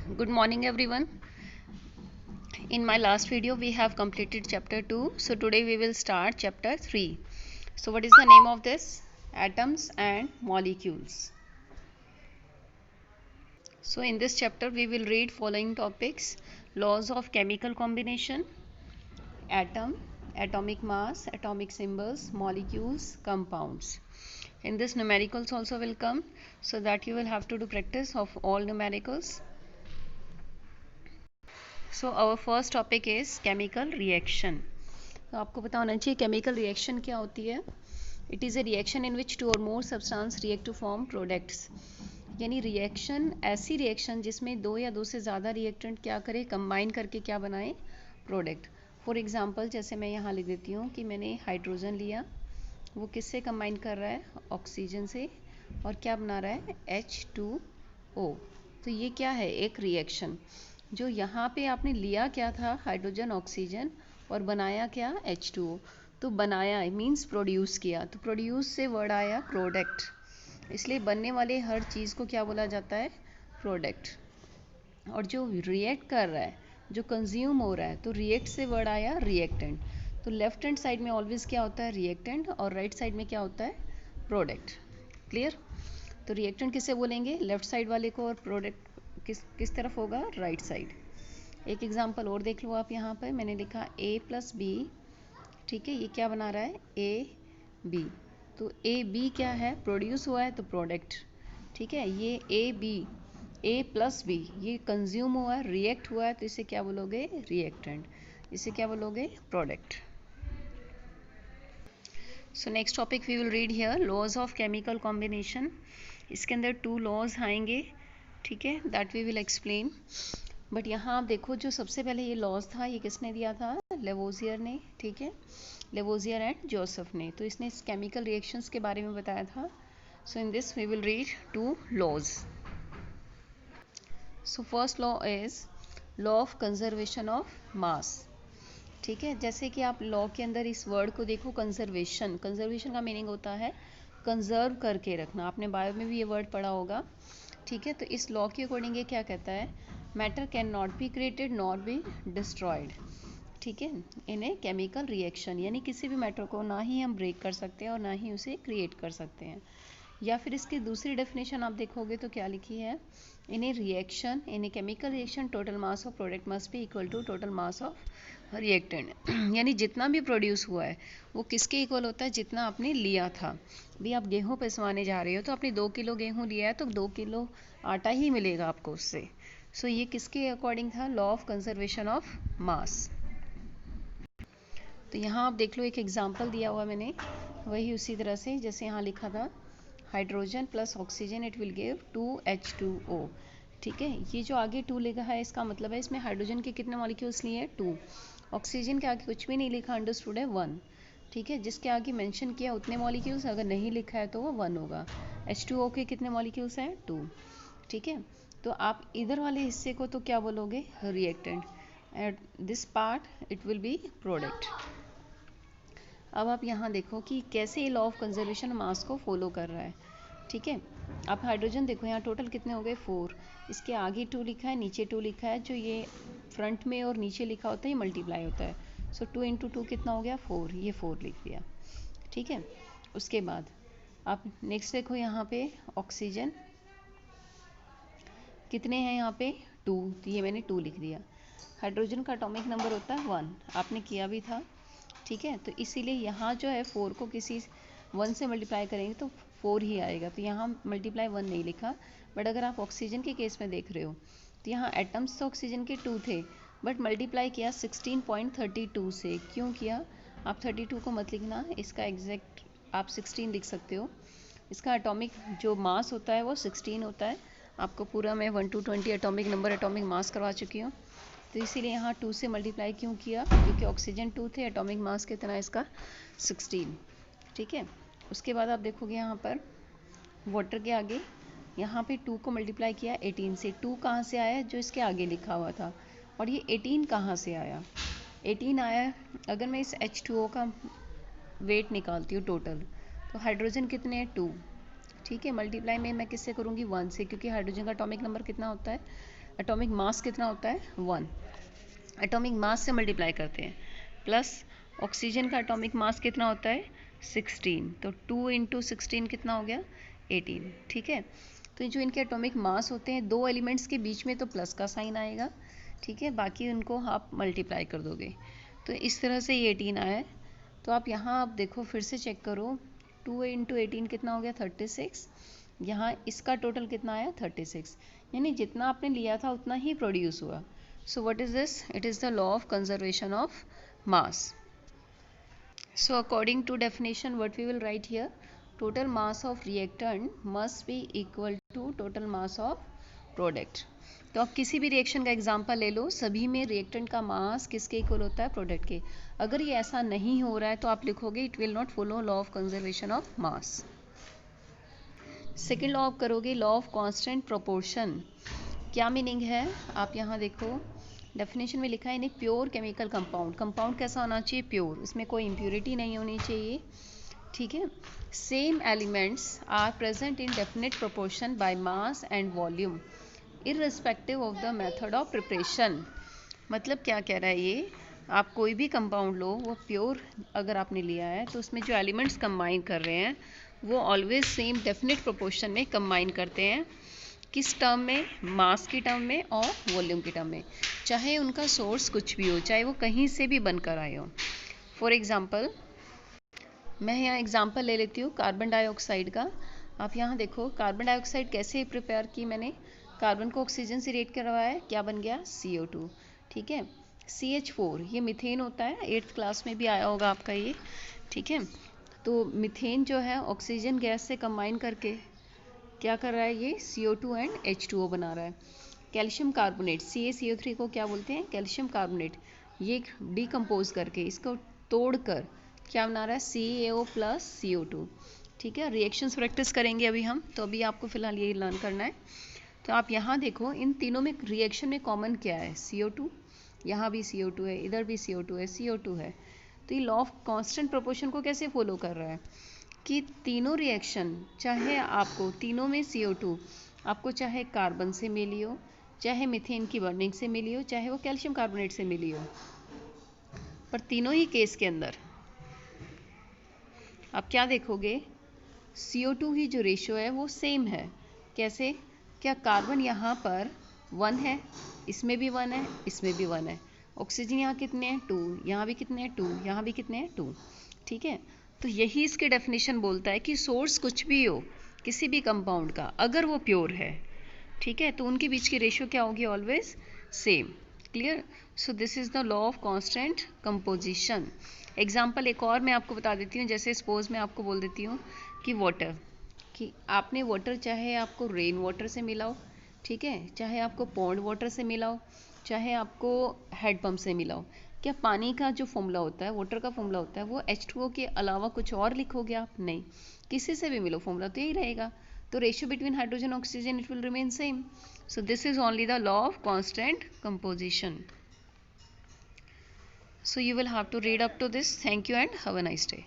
Good morning everyone. In my last video we have completed chapter 2. So today we will start chapter 3. So what is the name of this? Atoms and molecules. So in this chapter we will read following topics: laws of chemical combination, atom, atomic mass, atomic symbols, molecules, compounds. In this numericals also will come, so that you will have to do practice of all numericals. So our first topic is chemical reaction. तो आपको पता होना चाहिए chemical reaction क्या होती है. It is a reaction in which two or more substance react to form products. यानी reaction ऐसी रिएक्शन जिसमें दो या दो से ज़्यादा रिएक्टेंट क्या करें, कंबाइन करके क्या बनाए, प्रोडक्ट. फॉर एग्जांपल जैसे मैं यहाँ लिख देती हूँ कि मैंने हाइड्रोजन लिया, वो किससे कंबाइन कर रहा है, ऑक्सीजन से, और क्या बना रहा है, H2O. तो ये क्या है, एक रिएक्शन. जो यहाँ पे आपने लिया क्या था, हाइड्रोजन ऑक्सीजन, और बनाया क्या, H2O. तो बनाया मीन्स प्रोड्यूस किया, तो प्रोड्यूस से वर्ड आया प्रोडक्ट. इसलिए बनने वाले हर चीज़ को क्या बोला जाता है, प्रोडक्ट. और जो रिएक्ट कर रहा है, जो कंज्यूम हो रहा है, तो रिएक्ट से वर्ड आया रिएक्टेंट. तो लेफ्ट हैंड साइड में ऑलवेज क्या होता है, रिएक्टेंट, और राइट साइड में क्या होता है, प्रोडक्ट. क्लियर. तो रिएक्टेंट किसे बोलेंगे, लेफ्ट साइड वाले को, और प्रोडक्ट किस तरफ होगा, राइट साइड. एक एग्जांपल और देख लो आप. यहाँ पर मैंने लिखा A+B. ठीक है, ये क्या बना रहा है, AB. तो AB क्या है, प्रोड्यूस हुआ है तो प्रोडक्ट. ठीक है, ये A+B ये कंज्यूम हुआ है, रिएक्ट हुआ है, तो इसे क्या बोलोगे, रिएक्टेंट. इसे क्या बोलोगे, product. So next topic we will read here, laws of chemical combination. इसके अंदर 2 लॉज आएंगे. ठीक है, that we will explain. But यहाँ आप देखो, जो सबसे पहले ये लॉज था, ये किसने दिया था, लेवोजियर ने. ठीक है, लेवोजियर एंड जोसेफ ने. तो इसने इस केमिकल रिएक्शंस के बारे में बताया था. So in this we will read 2 laws. So first law is law of conservation of mass. ठीक है, जैसे कि आप लॉ के अंदर इस वर्ड को देखो, कंजर्वेशन. कंजर्वेशन का मीनिंग होता है कंजर्व करके रखना. आपने बायो में भी ये वर्ड पढ़ा होगा. ठीक है, तो इस लॉ के अकॉर्डिंग ये क्या कहता है, matter can not be created not be destroyed. ठीक है, इन ए केमिकल रिएक्शन, यानी किसी भी मैटर को ना ही हम ब्रेक कर सकते हैं और ना ही उसे क्रिएट कर सकते हैं. या फिर इसकी दूसरी डेफिनेशन आप देखोगे तो क्या लिखी है, in a reaction, in a chemical reaction, total mass of product must be equal to total mass of reactant. यानी जितना भी प्रोड्यूस हुआ है वो किसके इक्वल होता है, जितना आपने लिया था. भी आप गेहूँ पिसवाने जा रहे हो तो आपने 2 किलो गेहूँ लिया है, तो 2 किलो आटा ही मिलेगा आपको उससे. सो ये किसके अकॉर्डिंग था, लॉ ऑफ कंजर्वेशन ऑफ मास. तो यहाँ आप देख लो, एक एग्जांपल दिया हुआ मैंने, वही उसी तरह से जैसे यहाँ लिखा था, hydrogen plus oxygen it will give 2H2O. ठीक है, ये जो आगे 2 लिखा है इसका मतलब है इसमें हाइड्रोजन के कितने मॉलिक्यूल्स लिए, 2. ऑक्सीजन के आगे कुछ भी नहीं लिखा, अंडरस्टूड है, 1. ठीक है, जिसके आगे मेंशन किया उतने मॉलिक्यूल्स, अगर नहीं लिखा है तो वो 1 होगा. H2O के कितने मॉलिक्यूल्स हैं, 2. ठीक है, तो आप इधर वाले हिस्से को तो क्या बोलोगे, reactant. At this part it will be product. अब आप यहाँ देखो कि कैसे ये लॉ ऑफ कंजर्वेशन मास को फॉलो कर रहा है. ठीक है, आप हाइड्रोजन देखो, यहाँ टोटल कितने हो गए, 4. इसके आगे 2 लिखा है, नीचे 2 लिखा है. जो ये फ्रंट में और नीचे लिखा होता है ये मल्टीप्लाई होता है. सो 2 इंटू 2 कितना हो गया, 4. ये 4 लिख दिया. ठीक है, उसके बाद आप नेक्स्ट देखो, यहाँ पे ऑक्सीजन कितने हैं, यहाँ पे 2, तो ये मैंने 2 लिख दिया. हाइड्रोजन का एटॉमिक नंबर होता है 1, आपने किया भी था. ठीक है, तो इसीलिए यहाँ जो है 4 को किसी 1 से मल्टीप्लाई करेंगे तो 4 ही आएगा. तो यहाँ मल्टीप्लाई 1 नहीं लिखा. बट अगर आप ऑक्सीजन के केस में देख रहे हो तो यहाँ एटम्स तो ऑक्सीजन के 2 थे, बट मल्टीप्लाई किया 16.32 से. क्यों किया, आप 32 को मत लिखना, इसका एग्जैक्ट आप 16 लिख सकते हो. इसका एटॉमिक जो मास होता है वो 16 होता है. आपको पूरा मैं 1 to 20 atomic number, atomic mass करवा चुकी हूँ. तो इसीलिए यहाँ 2 से मल्टीप्लाई क्यों किया, क्योंकि ऑक्सीजन 2 थे, एटॉमिक मास कितना है इसका, 16. ठीक है, उसके बाद आप देखोगे यहाँ पर वाटर के आगे यहाँ पे 2 को मल्टीप्लाई किया 18 से. 2 कहाँ से आया, जो इसके आगे लिखा हुआ था. और ये 18 कहाँ से आया, 18 आया. अगर मैं इस H2O का वेट निकालती हूँ टोटल, तो हाइड्रोजन कितने हैं, 2. ठीक है, मल्टीप्लाई में मैं किससे करूँगी, 1 से, क्योंकि हाइड्रोजन का एटॉमिक नंबर कितना होता है, एटॉमिक मास कितना होता है 1, एटॉमिक मास से मल्टीप्लाई करते हैं, प्लस ऑक्सीजन का एटॉमिक मास कितना होता है 16, तो 2 इंटू 16 कितना हो गया 18, ठीक है। तो जो इनके एटॉमिक मास होते हैं दो एलिमेंट्स के बीच में तो प्लस का साइन आएगा, ठीक है, बाकी उनको आप मल्टीप्लाई कर दोगे, तो इस तरह से ये 18 आया है। तो आप यहाँ आप देखो फिर से चेक करो, 2 इंटू 18 कितना हो गया 36, यहाँ इसका टोटल कितना आया 36, यानी जितना आपने लिया था उतना ही प्रोड्यूस हुआ। So what is this, it is the law of conservation of mass. So according to definition what we will write here, total mass of reactant must be equal to total mass of product। तो आप किसी भी reaction का example ले लो, सभी में reactant का मास किसके इक्वल होता है प्रोडक्ट के। अगर ये ऐसा नहीं हो रहा है तो आप लिखोगे it will not follow law of conservation of mass. Second law आप करोगे लॉ ऑफ कांस्टेंट प्रोपोर्शन। क्या मीनिंग है, आप यहाँ देखो डेफिनेशन में लिखा है इन एक प्योर केमिकल कंपाउंड, कंपाउंड कैसा होना चाहिए प्योर, उसमें कोई इम्प्योरिटी नहीं होनी चाहिए, ठीक है। Same elements are present in definite proportion by mass and volume irrespective of the method of preparation. मतलब क्या कह रहा है ये, आप कोई भी कंपाउंड लो वो प्योर अगर आपने लिया है तो उसमें जो एलिमेंट्स कंबाइन कर रहे हैं वो ऑलवेज सेम डेफिनेट प्रोपोर्शन में कंबाइन करते हैं, किस टर्म में, मास की टर्म में और वॉल्यूम की टर्म में, चाहे उनका सोर्स कुछ भी हो, चाहे वो कहीं से भी बनकर आए हो। फॉर एग्जांपल मैं यहाँ एग्जांपल ले लेती हूँ कार्बन डाइऑक्साइड का। आप यहाँ देखो कार्बन डाइऑक्साइड कैसे प्रिपेयर की मैंने, कार्बन को ऑक्सीजन से रिएक्ट करवाया, क्या बन गया CO2, ठीक है। CH4 ये मीथेन होता है, 8th क्लास में भी आया होगा आपका ये, ठीक है। तो मीथेन जो है ऑक्सीजन गैस से कंबाइन करके क्या कर रहा है ये CO2 एंड H2O बना रहा है। कैल्शियम कार्बोनेट CaCO3 को क्या बोलते हैं कैल्शियम कार्बोनेट, ये डिकम्पोज करके इसको तोड़कर क्या बना रहा है CaO प्लस CO2, ठीक है। रिएक्शंस प्रैक्टिस करेंगे अभी हम, तो अभी आपको फिलहाल ये लर्न करना है। तो आप यहाँ देखो इन तीनों में रिएक्शन में कॉमन क्या है CO2, यहाँ भी CO2 है, इधर भी CO2 है, CO2 है। तो ये लॉ ऑफ कांस्टेंट प्रोपोर्शन को कैसे फॉलो कर रहा है कि तीनों रिएक्शन, चाहे आपको तीनों में CO2 आपको चाहे कार्बन से मिली हो, चाहे मीथेन की बर्निंग से मिली हो, चाहे वो कैल्शियम कार्बोनेट से मिली हो, पर तीनों ही केस के अंदर आप क्या देखोगे CO2 की जो रेशियो है वो सेम है। कैसे, क्या कार्बन यहाँ पर 1 है, इसमें भी 1 है, इसमें भी 1 है, ऑक्सीजन यहाँ कितने हैं 2, यहाँ भी कितने हैं 2, यहाँ भी कितने हैं 2, ठीक है। तो यही इसके डेफिनेशन बोलता है कि सोर्स कुछ भी हो किसी भी कंपाउंड का, अगर वो प्योर है, ठीक है, तो उनके बीच की रेशियो क्या होगी always same. Clear, so this is the law of constant composition. Example एक और मैं आपको बता देती हूँ, जैसे सपोज मैं आपको बोल देती हूँ कि वाटर, कि आपने वाटर चाहे आपको रेन वाटर से मिला हो, ठीक है, चाहे आपको पॉन्ड वाटर से मिला हो, चाहे आपको हेड पंप से मिला हो, क्या पानी का जो फॉर्मूला होता है, वाटर का फॉर्मूला होता है वो H2O के अलावा कुछ और लिखोगे आप, नहीं, किसी से भी मिलो फॉर्मूला तो यही रहेगा। तो ratio between hydrogen oxygen it will remain same. So this is only the law of constant composition. So you will have to read up to this. Thank you and have a nice day.